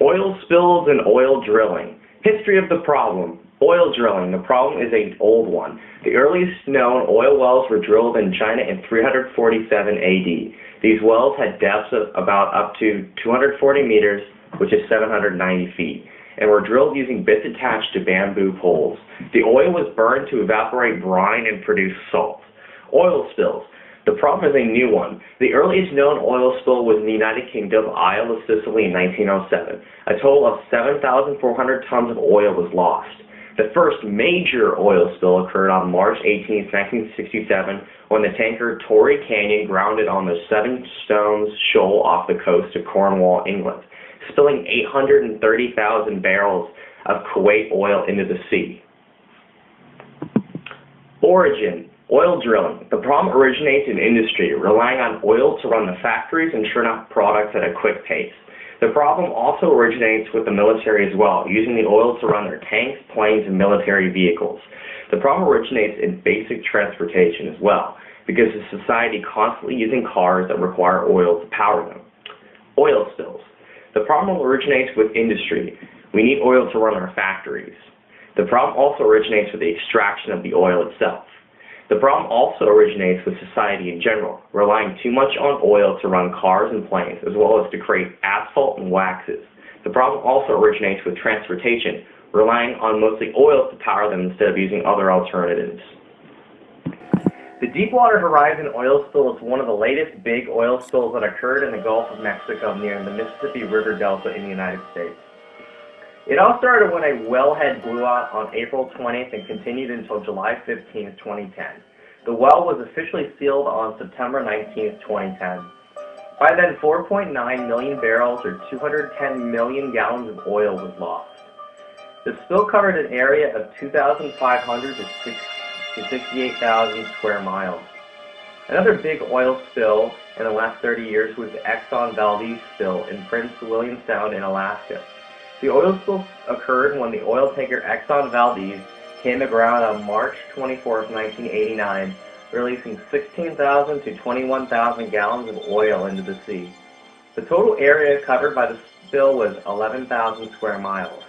Oil spills and oil drilling. History of the problem. Oil drilling. The problem is an old one. The earliest known oil wells were drilled in China in 347 AD. These wells had depths of about up to 240 meters, which is 790 feet, and were drilled using bits attached to bamboo poles. The oil was burned to evaporate brine and produce salt. Oil spills. The problem is a new one. The earliest known oil spill was in the United Kingdom, Isle of Sicily in 1907. A total of 7,400 tons of oil was lost. The first major oil spill occurred on March 18, 1967, when the tanker Torrey Canyon grounded on the Seven Stones Shoal off the coast of Cornwall, England, spilling 830,000 barrels of Kuwait oil into the sea. Origin. Oil drilling. The problem originates in industry, relying on oil to run the factories and churn out products at a quick pace. The problem also originates with the military as well, using the oil to run their tanks, planes, and military vehicles. The problem originates in basic transportation as well, because of society constantly using cars that require oil to power them. Oil spills. The problem originates with industry. We need oil to run our factories. The problem also originates with the extraction of the oil itself. The problem also originates with society in general, relying too much on oil to run cars and planes, as well as to create asphalt and waxes. The problem also originates with transportation, relying on mostly oil to power them instead of using other alternatives. The Deepwater Horizon oil spill is one of the latest big oil spills that occurred in the Gulf of Mexico near the Mississippi River Delta in the United States. It all started when a wellhead blew out on April 20th and continued until July 15th, 2010. The well was officially sealed on September 19th, 2010. By then, 4.9 million barrels or 210 million gallons of oil was lost. The spill covered an area of 2,500 to 68,000 square miles. Another big oil spill in the last 30 years was the Exxon Valdez spill in Prince William Sound in Alaska. The oil spill occurred when the oil tanker Exxon Valdez came aground on March 24, 1989, releasing 16,000 to 21,000 gallons of oil into the sea. The total area covered by the spill was 11,000 square miles.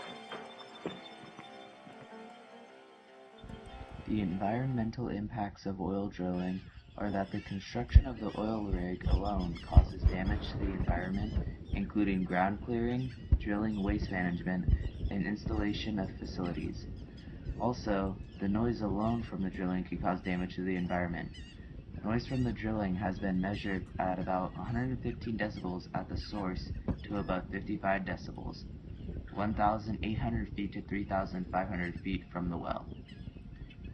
The environmental impacts of oil drilling are that the construction of the oil rig alone causes damage to the environment, including ground clearing, drilling waste management, and installation of facilities. Also, the noise alone from the drilling can cause damage to the environment. Noise from the drilling has been measured at about 115 decibels at the source to about 55 decibels, 1,800 feet to 3,500 feet from the well.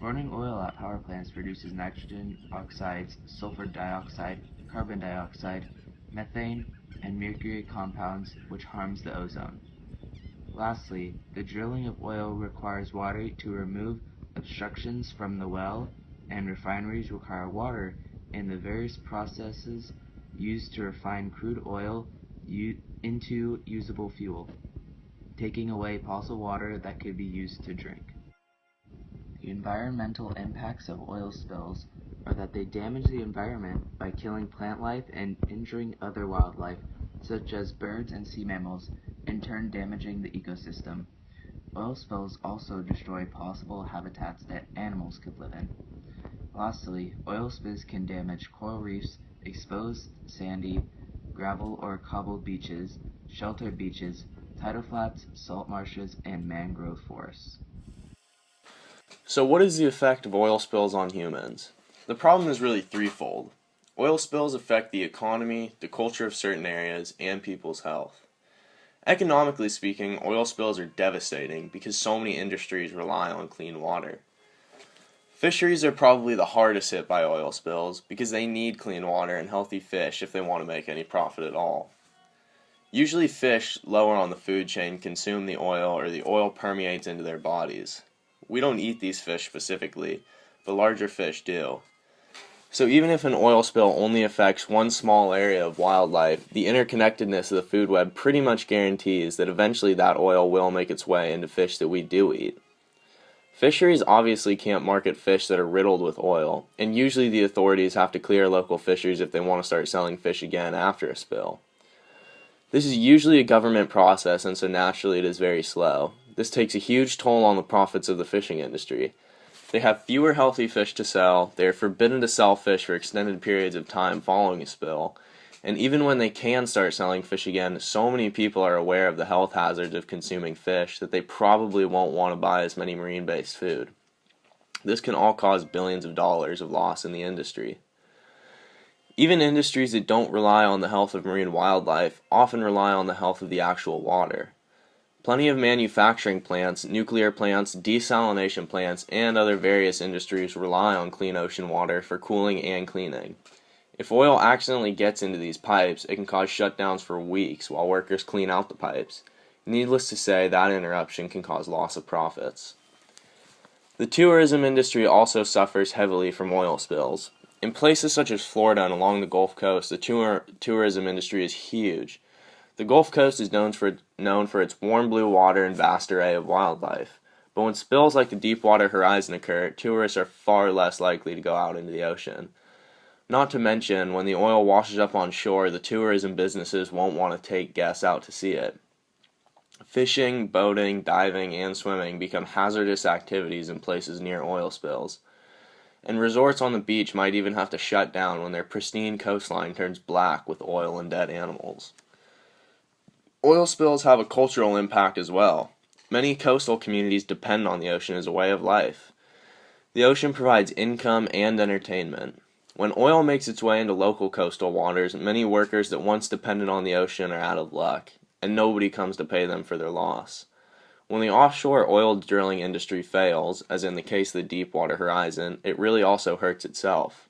Burning oil at power plants produces nitrogen oxides, sulfur dioxide, carbon dioxide, methane, and mercury compounds, which harms the ozone. Lastly, the drilling of oil requires water to remove obstructions from the well, and refineries require water in the various processes used to refine crude oil into usable fuel, taking away possible water that could be used to drink. The environmental impacts of oil spills are that they damage the environment by killing plant life and injuring other wildlife, such as birds and sea mammals, in turn damaging the ecosystem. Oil spills also destroy possible habitats that animals could live in. Lastly, oil spills can damage coral reefs, expose sandy, gravel or cobbled beaches, sheltered beaches, tidal flats, salt marshes, and mangrove forests. So what is the effect of oil spills on humans? The problem is really threefold. Oil spills affect the economy, the culture of certain areas, and people's health. Economically speaking, oil spills are devastating because so many industries rely on clean water. Fisheries are probably the hardest hit by oil spills because they need clean water and healthy fish if they want to make any profit at all. Usually fish lower on the food chain consume the oil or the oil permeates into their bodies. We don't eat these fish specifically, but larger fish do. So even if an oil spill only affects one small area of wildlife, the interconnectedness of the food web pretty much guarantees that eventually that oil will make its way into fish that we do eat. Fisheries obviously can't market fish that are riddled with oil, and usually the authorities have to clear local fisheries if they want to start selling fish again after a spill. This is usually a government process, and so naturally it is very slow. This takes a huge toll on the profits of the fishing industry. They have fewer healthy fish to sell, they are forbidden to sell fish for extended periods of time following a spill, and even when they can start selling fish again, so many people are aware of the health hazards of consuming fish that they probably won't want to buy as many marine-based food. This can all cause billions of dollars of loss in the industry. Even industries that don't rely on the health of marine wildlife often rely on the health of the actual water. Plenty of manufacturing plants, nuclear plants, desalination plants, and other various industries rely on clean ocean water for cooling and cleaning. If oil accidentally gets into these pipes, it can cause shutdowns for weeks while workers clean out the pipes. Needless to say, that interruption can cause loss of profits. The tourism industry also suffers heavily from oil spills. In places such as Florida and along the Gulf Coast, the tourism industry is huge. The Gulf Coast is known for its warm blue water and vast array of wildlife. But when spills like the Deepwater Horizon occur, tourists are far less likely to go out into the ocean. Not to mention, when the oil washes up on shore, the tourism businesses won't want to take guests out to see it. Fishing, boating, diving, and swimming become hazardous activities in places near oil spills. And resorts on the beach might even have to shut down when their pristine coastline turns black with oil and dead animals. Oil spills have a cultural impact as well. Many coastal communities depend on the ocean as a way of life. The ocean provides income and entertainment. When oil makes its way into local coastal waters, many workers that once depended on the ocean are out of luck, and nobody comes to pay them for their loss. When the offshore oil drilling industry fails, as in the case of the Deepwater Horizon, it really also hurts itself.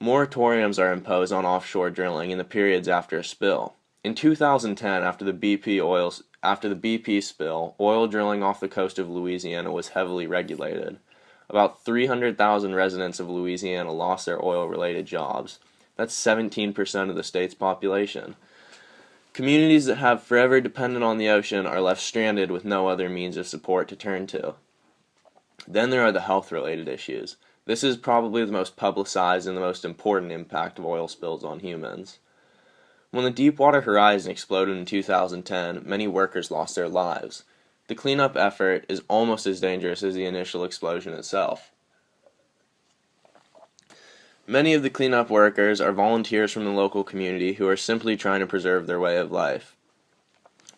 Moratoriums are imposed on offshore drilling in the periods after a spill. In 2010, after the BP spill, oil drilling off the coast of Louisiana was heavily regulated. About 300,000 residents of Louisiana lost their oil-related jobs. That's 17% of the state's population. Communities that have forever depended on the ocean are left stranded with no other means of support to turn to. Then there are the health-related issues. This is probably the most publicized and the most important impact of oil spills on humans. When the Deepwater Horizon exploded in 2010, many workers lost their lives. The cleanup effort is almost as dangerous as the initial explosion itself. Many of the cleanup workers are volunteers from the local community who are simply trying to preserve their way of life.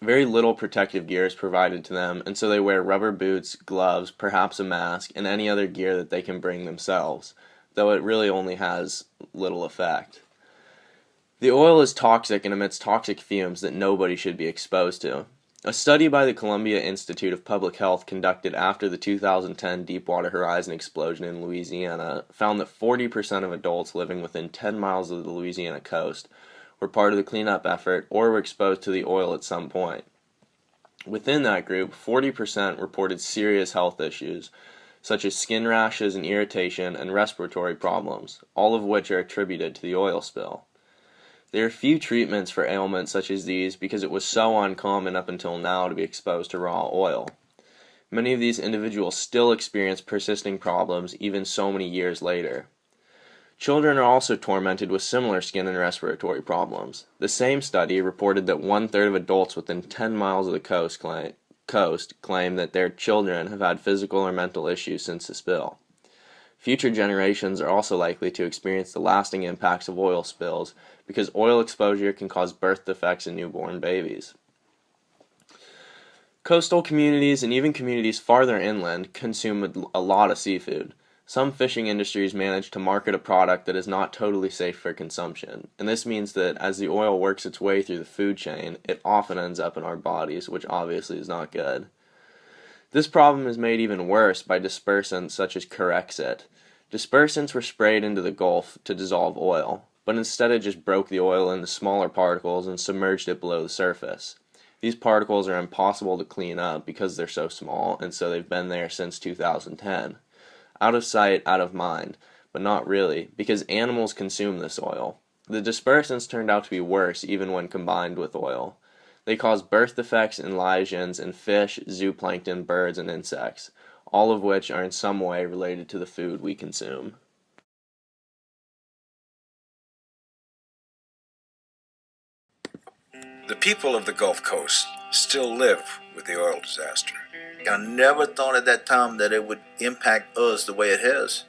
Very little protective gear is provided to them, and so they wear rubber boots, gloves, perhaps a mask, and any other gear that they can bring themselves, though it really only has little effect. The oil is toxic and emits toxic fumes that nobody should be exposed to. A study by the Columbia Institute of Public Health conducted after the 2010 Deepwater Horizon explosion in Louisiana found that 40% of adults living within 10 miles of the Louisiana coast were part of the cleanup effort or were exposed to the oil at some point. Within that group, 40% reported serious health issues, such as skin rashes and irritation and respiratory problems, all of which are attributed to the oil spill. There are few treatments for ailments such as these because it was so uncommon up until now to be exposed to raw oil. Many of these individuals still experience persisting problems even so many years later. Children are also tormented with similar skin and respiratory problems. The same study reported that 1/3 of adults within 10 miles of the coast claim that their children have had physical or mental issues since the spill. Future generations are also likely to experience the lasting impacts of oil spills because oil exposure can cause birth defects in newborn babies. Coastal communities and even communities farther inland consume a lot of seafood. Some fishing industries manage to market a product that is not totally safe for consumption, and this means that as the oil works its way through the food chain, it often ends up in our bodies, which obviously is not good. This problem is made even worse by dispersants such as Corexit. Dispersants were sprayed into the Gulf to dissolve oil, but instead it just broke the oil into smaller particles and submerged it below the surface. These particles are impossible to clean up because they're so small, and so they've been there since 2010. Out of sight, out of mind, but not really, because animals consume this oil. The dispersants turned out to be worse even when combined with oil. They cause birth defects and lesions in fish, zooplankton, birds, and insects, all of which are in some way related to the food we consume. The people of the Gulf Coast still live with the oil disaster. I never thought at that time that it would impact us the way it has.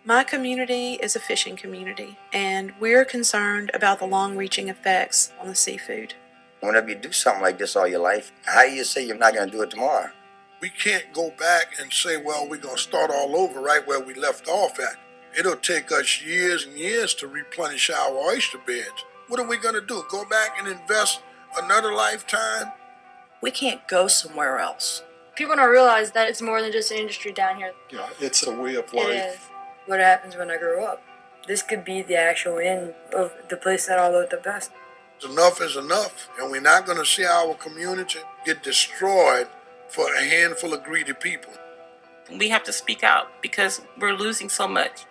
My community is a fishing community, and we're concerned about the long-reaching effects on the seafood. Whenever you do something like this all your life, how do you say you're not going to do it tomorrow? We can't go back and say, well, we're going to start all over right where we left off at. It'll take us years and years to replenish our oyster beds. What are we going to do? Go back and invest another lifetime? We can't go somewhere else. People don't realize that it's more than just an industry down here. Yeah, it's a way of life. It is. What happens when I grow up? This could be the actual end of the place that I love the best. Enough is enough, and we're not going to see our community get destroyed for a handful of greedy people. We have to speak out because we're losing so much.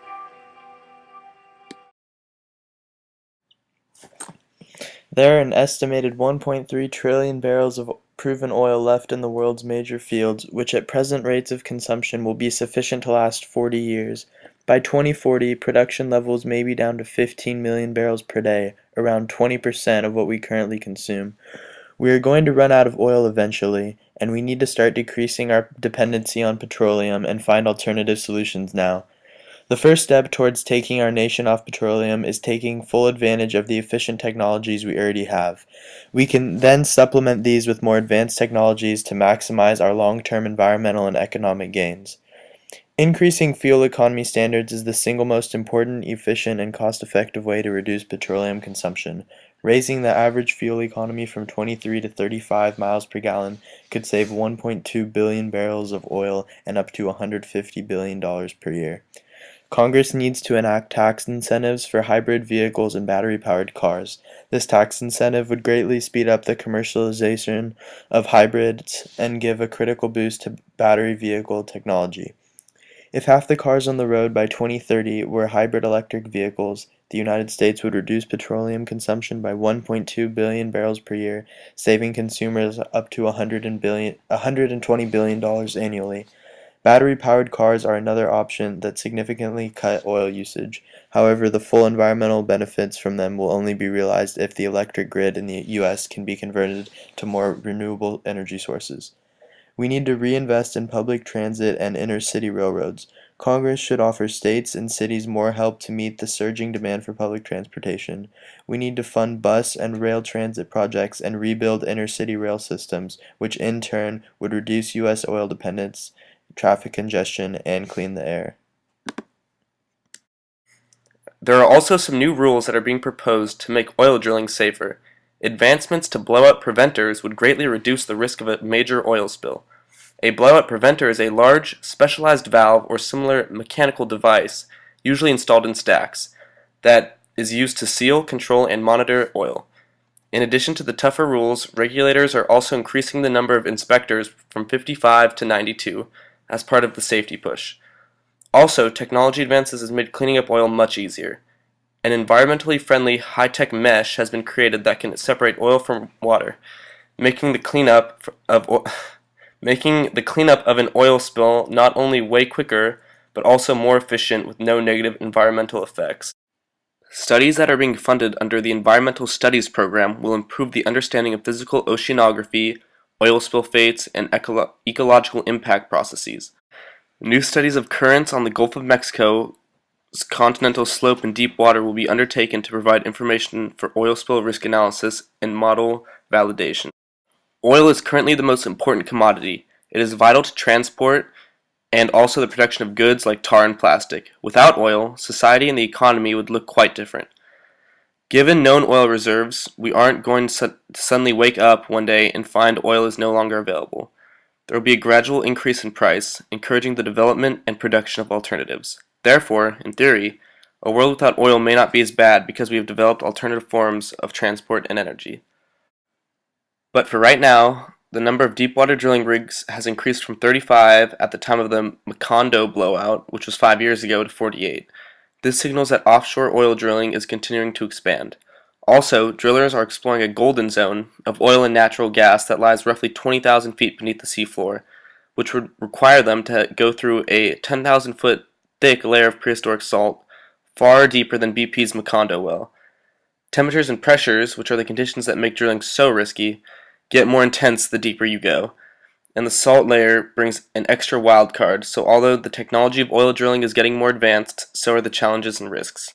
There are an estimated 1.3 trillion barrels of proven oil left in the world's major fields, which at present rates of consumption will be sufficient to last 40 years. By 2040, production levels may be down to 15 million barrels per day, around 20% of what we currently consume. We are going to run out of oil eventually, and we need to start decreasing our dependency on petroleum and find alternative solutions now. The first step towards taking our nation off petroleum is taking full advantage of the efficient technologies we already have. We can then supplement these with more advanced technologies to maximize our long-term environmental and economic gains. Increasing fuel economy standards is the single most important, efficient, and cost-effective way to reduce petroleum consumption. Raising the average fuel economy from 23 to 35 miles per gallon could save 1.2 billion barrels of oil and up to $150 billion per year. Congress needs to enact tax incentives for hybrid vehicles and battery-powered cars. This tax incentive would greatly speed up the commercialization of hybrids and give a critical boost to battery vehicle technology. If half the cars on the road by 2030 were hybrid electric vehicles, the United States would reduce petroleum consumption by 1.2 billion barrels per year, saving consumers up to $120 billion annually. Battery-powered cars are another option that significantly cut oil usage. However, the full environmental benefits from them will only be realized if the electric grid in the U.S. can be converted to more renewable energy sources. We need to reinvest in public transit and inner-city railroads. Congress should offer states and cities more help to meet the surging demand for public transportation. We need to fund bus and rail transit projects and rebuild inner-city rail systems, which in turn would reduce U.S. oil dependence, traffic congestion, and clean the air. There are also some new rules that are being proposed to make oil drilling safer. Advancements to blowout preventers would greatly reduce the risk of a major oil spill. A blowout preventer is a large, specialized valve or similar mechanical device, usually installed in stacks, that is used to seal, control, and monitor oil. In addition to the tougher rules, regulators are also increasing the number of inspectors from 55 to 92 as part of the safety push. Also, technology advances has made cleaning up oil much easier. An environmentally friendly high-tech mesh has been created that can separate oil from water, making the cleanup of an oil spill not only way quicker, but also more efficient with no negative environmental effects. Studies that are being funded under the Environmental Studies Program will improve the understanding of physical oceanography, oil spill fates, and ecological impact processes. New studies of currents on the Gulf of Mexico's continental slope and deep water will be undertaken to provide information for oil spill risk analysis and model validation. Oil is currently the most important commodity. It is vital to transport and also the production of goods like tar and plastic. Without oil, society and the economy would look quite different. Given known oil reserves, we aren't going to suddenly wake up one day and find oil is no longer available. There will be a gradual increase in price, encouraging the development and production of alternatives. Therefore, in theory, a world without oil may not be as bad because we have developed alternative forms of transport and energy. But for right now, the number of deepwater drilling rigs has increased from 35 at the time of the Macondo blowout, which was 5 years ago, to 48. This signals that offshore oil drilling is continuing to expand. Also, drillers are exploring a golden zone of oil and natural gas that lies roughly 20,000 feet beneath the seafloor, which would require them to go through a 10,000-foot thick layer of prehistoric salt, far deeper than BP's Macondo well. Temperatures and pressures, which are the conditions that make drilling so risky, get more intense the deeper you go. And the salt layer brings an extra wild card, so although the technology of oil drilling is getting more advanced, so are the challenges and risks.